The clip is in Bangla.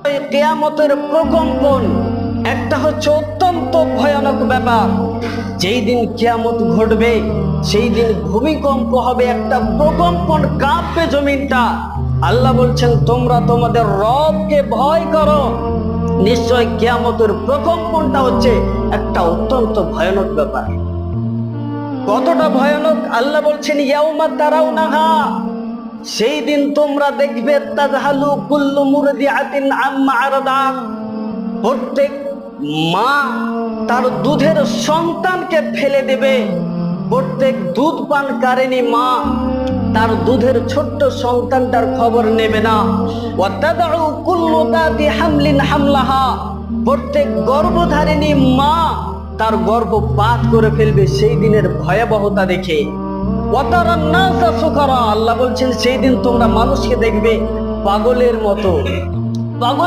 কিয়ামতের প্রকম্পন একটা হচ্ছে অত্যন্ত ভয়ানক ব্যাপার। যেই দিন কিয়ামত ঘটবে সেই দিন ভূমিকম্প হবে, একটা প্রকম্পন, কাঁপবে জমিনটা। আল্লাহ বলছেন তোমরা তোমাদের রবকে ভয় করো, নিশ্চয় কিয়ামতের প্রকম্পনটা হচ্ছে একটা অত্যন্ত ভয়ানক ব্যাপার। কতটা ভয়ানক? আল্লাহ বলছেন ইয়াউমা তারাউনাহা, সেই দিন তোমরা দেখবে তাযহালু কুল্লু মুরদিআতিন আম্মা আরদাত, প্রত্যেক মা তার দুধের সন্তানকে ফেলে দেবে। প্রত্যেক দুধ পানকারিনী মা তার দুধের ছোট্ট সন্তানটার খবর নেবে না। ওয়া তাদউ কুল্লু যাতি হামলিন হামলাহা, প্রত্যেক গর্ভধারিণী মা তার গর্ভপাত করে ফেলবে সেই দিনের ভয়াবহতা দেখে। ওয়া তারান নাসা সুকারা, আল্লাহ বলছেন সেই দিন তোমরা মানুষকে দেখবে পাগলের মতো। পাগল